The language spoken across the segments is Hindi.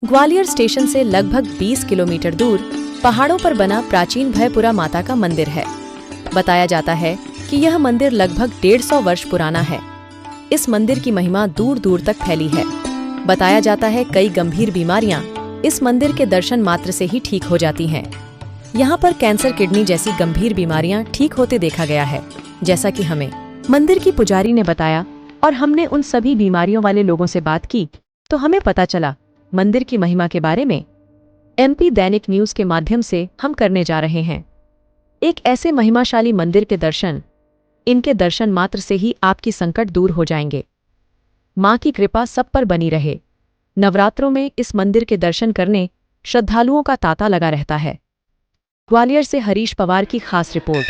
ग्वालियर स्टेशन से लगभग 20 किलोमीटर दूर पहाड़ों पर बना प्राचीन भयपुरा माता का मंदिर है। बताया जाता है कि यह मंदिर लगभग 150 वर्ष पुराना है। इस मंदिर की महिमा दूर दूर तक फैली है। बताया जाता है कई गंभीर बीमारियां इस मंदिर के दर्शन मात्र से ही ठीक हो जाती हैं। यहाँ पर कैंसर, किडनी जैसी गंभीर बीमारियां ठीक होते देखा गया है, जैसा कि हमें मंदिर की पुजारी ने बताया। और हमने उन सभी बीमारियों वाले लोगों से बात की तो हमें पता चला मंदिर की महिमा के बारे में। MP दैनिक न्यूज के माध्यम से हम करने जा रहे हैं एक ऐसे महिमाशाली मंदिर के दर्शन। इनके दर्शन मात्र से ही आपकी संकट दूर हो जाएंगे। मां की कृपा सब पर बनी रहे। नवरात्रों में इस मंदिर के दर्शन करने श्रद्धालुओं का तांता लगा रहता है। ग्वालियर से हरीश पवार की खास रिपोर्ट।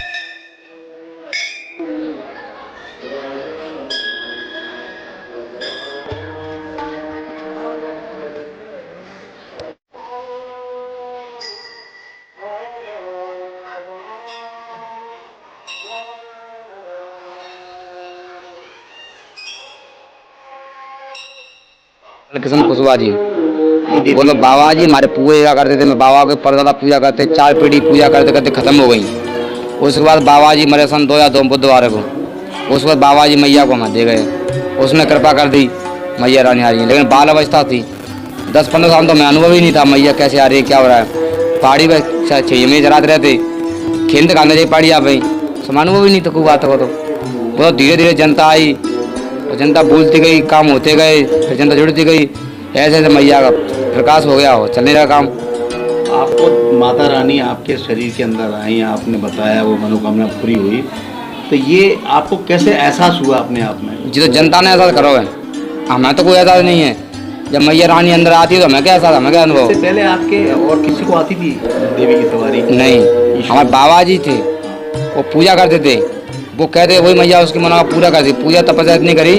किशन कुशवाहा जी बोलो, बाबा जी हमारे पूजा करते थे। मैं बाबा के परदादा पूजा करते, 4 पीढ़ी पूजा करते करते खत्म हो गई। उसके बाद बाबा जी मरे सन 2002 बुधवार को। उसके बाद बाबा जी मैया को हमें दे गए, उसने कृपा कर दी, मैया रानी आ रही है। लेकिन बाल अवस्था थी, 10-15 साल तो मैं अनुभव ही नहीं था मैया कैसे आ रही है, क्या हो रहा है। पहाड़ी पर 6 महीने चलाते रहते, खेलते खाने जाए पहाड़ी आ गई, सब अनुभव ही नहीं था। कोई बात हो तो बहुत धीरे धीरे जनता आई और जनता बोलती गई, काम होते गए, फिर जनता जुड़ती गई। ऐसे ऐसे मैया का प्रकाश हो गया, हो चलने का काम। आपको माता रानी आपके शरीर के अंदर आई, आपने बताया वो मनोकामना पूरी हुई, तो ये आपको कैसे एहसास हुआ अपने आप में? जी तो जनता ने एहसास करो है, हमें तो कोई एहसास नहीं है। जब मैया रानी अंदर आती है तो हमें क्या एहसास, हमें क्या अनुभव। इससे पहले आपके और किसी को आती थी देवी की सवारी? नहीं, हमारे बाबा जी थे, वो पूजा करते थे। वो कहते वही मैया उसकी मनोकामना पूरा करती। पूजा तपस्या इतनी करी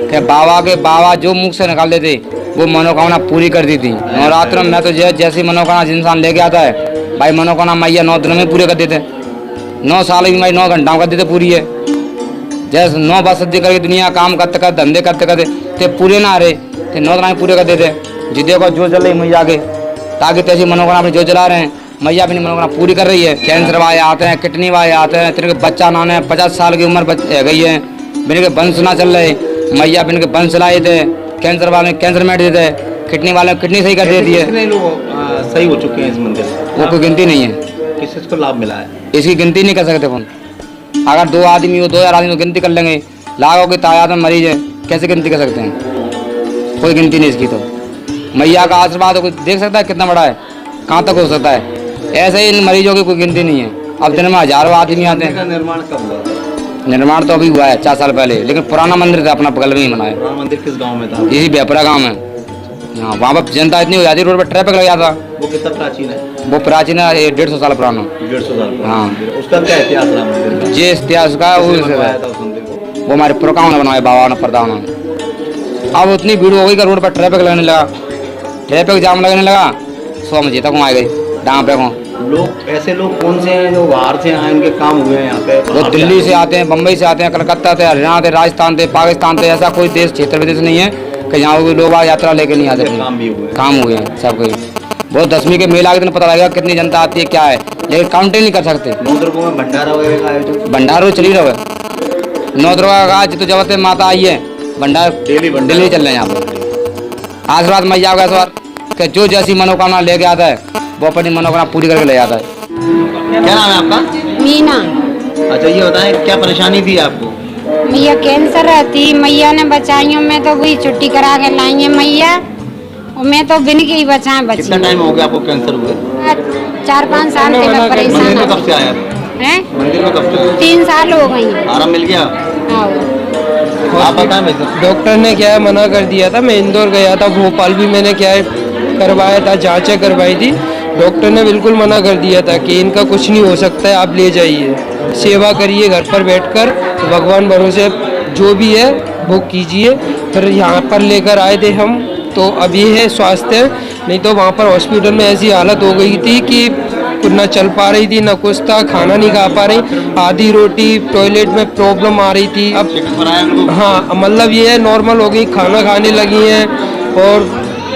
कि बाबा जो मुख से निकाल देते वो मनोकामना पूरी कर दी थी। नवरात्र में तो जैसी मनोकामना इंसान लेके आता है भाई, मनोकामना मैया 9 दिनों में पूरे कर देते। 9 साल की मैं 9 घंटा कर देते पूरी है। जैसे 9 बार सद्दी करके दुनिया काम करते करते धंधे करते करते पूरे ना आ रहे थे, 9 दिन में पूरे कर देते। जी देखो जो चल रही मैया के, ताकि तैसी मनोकामना अपनी जो चला रहे हैं, मैया अपनी मनोकामना पूरी कर रही है। कैंसर वाले आते हैं, किडनी वाले आते हैं, तेरे के बच्चा नाने हैं, 50 साल की उम्र गई है, बिन के वंश ना चल रहे, मैया बिन के वंश लाए थे। कैंसर वाले कैंसर मिट देते हैं, किडनी वाले किडनी सही कर देती है। कितने लोग सही हो चुके हैं इस मंदिर से? वो कोई गिनती नहीं है, किसको लाभ मिला है इसकी गिनती नहीं कर सकते कौन। अगर 2 आदमी हो, 2000 आदमी तो गिनती कर लेंगे। लाखों की तादाद में मरीज है, कैसे गिनती कर सकते हैं? कोई गिनती नहीं इसकी। तो मैया का आशीर्वाद कोई देख सकता है कितना बड़ा है, कहाँ तक हो सकता है। ऐसे ही इन मरीजों की कोई गिनती नहीं है। अब दिन में हजारों आदमी आते हैं। निर्माण कब हुआ? निर्माण तो अभी हुआ है 4 साल पहले, लेकिन पुराना मंदिर था अपना बगल में ही बनाया। पुराना मंदिर किस गांव में था? यही भयपुरा गाँव में। हाँ, वहाँ पर जनता इतनी हो जाती, रोड पर ट्रैफिक लग जाता। वो कितना प्राचीन है? वो प्राचीन है, 150 साल पुराना। 150 साल? हाँ। उसका क्या इतिहास रहा मंदिर का? ये इतिहास का वो हमारे पुरखाओं ने बनाया, बाबा ने परदाओं ने। अब उतनी भीड़ हो गई कि रोड पर ट्रैफिक लगने लगा, ट्रैफिक जाम लगने लगा। 100 बजे तक आ गई डांग पे। लोग ऐसे लोग कौन से हैं जो बाहर से आए, उनके काम हुए हैं यहाँ पे? वो दिल्ली से आते हैं, बम्बई से आते हैं, कलकत्ता से, हरियाणा से, राजस्थान से, पाकिस्तान से। ऐसा कोई देश क्षेत्र विदेश नहीं है कि यहाँ कोई लोग यात्रा लेके नहीं आते। काम हुए हैं सब कोई। बहुत 10वीं के मेला के दिन पता लगेगा कितनी जनता आती है क्या है, लेकिन काउंटिंग नहीं कर सकते। 9 दुर्गों में भंडारा वगैरह का आयोजन? भंडारा चल ही रहा है। 9 दुर्गा का आज तो जब से माता आई है, भंडारा डेली चल रहे हैं यहाँ पर। आशीर्वाद मैया का सवाल कि जो जैसी मनोकामना लेके आता है वो अपनी मनोकामना पूरी करके ले जाता है। क्या नाम है आपका? मीना। अच्छा ये बताएं क्या परेशानी थी आपको? मैया कैंसर रहती, मैया ने बचाइयों में तो वही छुट्टी करा के लाई है मैया, और मैं तो बिन के ही बचा बची। कितना टाइम हो गया आपको कैंसर हुए? 4-5 साल से मैं परेशान मंदिर में कब से आया? मंदिर में कब से? 3 साल हो गई। आराम मिल गया? आप बताएं भाई। डॉक्टर ने क्या है मना कर दिया था। मैं इंदौर गया था, भोपाल भी मैंने क्या है करवाया था, जांचें करवाई थी। डॉक्टर ने बिल्कुल मना कर दिया था कि इनका कुछ नहीं हो सकता है, आप ले जाइए, सेवा करिए घर पर बैठकर, तो भगवान भरोसे जो भी है वो कीजिए। फिर यहाँ पर लेकर आए थे हम, तो अब ये है स्वास्थ्य। नहीं तो वहाँ पर हॉस्पिटल में ऐसी हालत हो गई थी कि कुछ ना चल पा रही थी, ना कुछ था, खाना नहीं खा पा रही, आधी रोटी, टॉयलेट में प्रॉब्लम आ रही थी। अब हाँ मतलब ये है नॉर्मल हो गई, खाना खाने लगी हैं और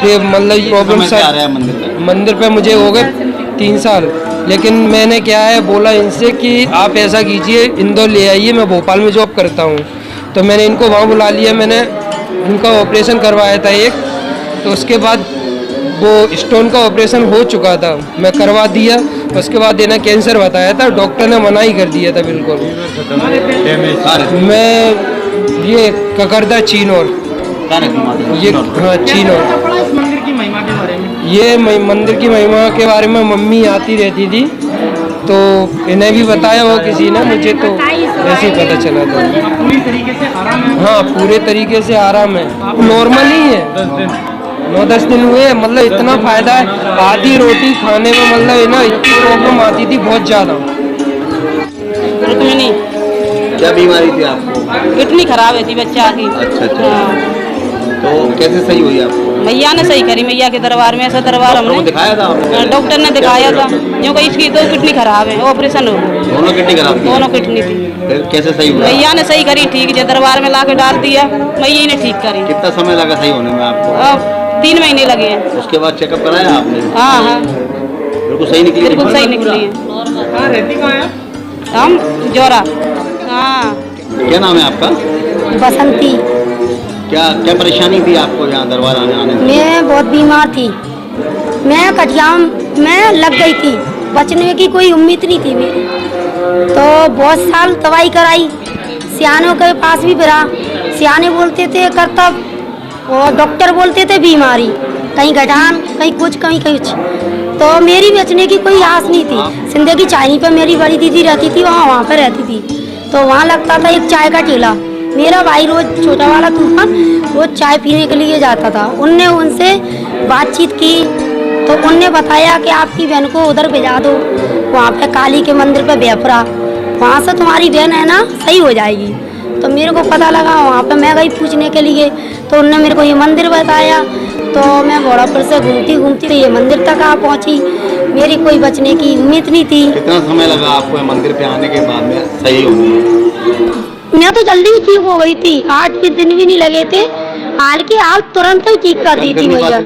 ये मतलब प्रॉब्लम समय से आ रहा है मंदिर में? मंदिर पे मुझे हो गए 3 साल। लेकिन मैंने क्या है बोला इनसे कि आप ऐसा कीजिए, इंदौर ले आइए, मैं भोपाल में जॉब करता हूँ। तो मैंने इनको वहाँ बुला लिया, मैंने उनका ऑपरेशन करवाया था एक। तो उसके बाद वो स्टोन का ऑपरेशन हो चुका था, मैं करवा दिया। उसके बाद इन्हें कैंसर बताया था, डॉक्टर ने मना ही कर दिया था बिल्कुल। मैं ये ककरदा चीनोर, कहाँ रहती है माता जी? ये चिनौर। हाँ चीनोर। इस मंदिर की महिमा के बारे में ये मंदिर की महिमा के बारे में मम्मी आती रहती थी, तो इन्हें भी बताया हो किसी ने, मुझे तो ऐसे ही पता चला था। आप पूरी तरीके से आराम है? हाँ पूरे तरीके से आराम है, नॉर्मल ही है। 9-10 दिन हुए, मतलब इतना फायदा है। आधी रोटी खाने में मतलब है ना, इतनी प्रॉब्लम आती थी बहुत ज़्यादा। रुक्मिणी क्या बीमारी थी आपको? किडनी खराब है थी बच्चा की। अच्छा अच्छा। हाँ, तो कैसे सही हुई आपको? मैया ने सही करी, मैया के दरबार में। ऐसा दरबार डॉक्टर को हमने दिखाया था आपने? डॉक्टर ने दिखाया था, क्योंकि इसकी 2 किडनी खराब है, ऑपरेशन हो गया। दोनों किडनी खराब थी? दोनों किडनी थी। फिर कैसे सही हुआ? मैया ने सही करी, ठीक है, दरबार में ला के डाल दिया, मैया ने ठीक करी। कितना समय लगा सही होने में आपको? अब 3 महीने लगे हैं। उसके बाद चेकअप कराया आपने? हाँ हाँ, बिल्कुल सही निकली? बिल्कुल सही निकली है। कहाँ रहती कहाँ है आप? हम जोरा। हाँ, क्या नाम है आपका? बसंती। क्या क्या परेशानी थी आपको यहाँ दरबार आने में? मैं बहुत बीमार थी, मैं कटियाम में लग गई थी, बचने की कोई उम्मीद नहीं थी मेरी। तो बहुत साल दवाई कराई, सियानों के पास भी फिरा, सियाने बोलते थे करतब, और डॉक्टर बोलते थे बीमारी, कहीं गठान, कहीं कुछ कहीं कुछ। तो मेरी बचने की कोई आस नहीं थी। जिंदगी चायनी पे मेरी बड़ी दीदी रहती थी, वहाँ पे रहती थी, तो वहाँ लगता था एक चाय का ठेला। मेरा भाई रोज, छोटा वाला तूफान, रोज चाय पीने के लिए जाता था। उनने उनसे बातचीत की, तो उनने बताया कि आपकी बहन को उधर भेजा दो, वहाँ पे काली के मंदिर पे बेपरा, वहाँ से तुम्हारी बहन है ना सही हो जाएगी। तो मेरे को पता लगा, वहाँ पे मैं गई पूछने के लिए, तो उनने मेरे को ये मंदिर बताया। तो मैं घोड़ापुर से घूमती घूमती ये मंदिर तक आ पहुँची, मेरी कोई बचने की उम्मीद नहीं थी। कितना समय लगा आपको ये मंदिर पे आने के बाद में सही होने में? मैं तो जल्दी ही ठीक हो गई थी, 8 भी दिन भी नहीं लगे थे, हाल की हाल तुरंत ही ठीक कर दी थी भैया।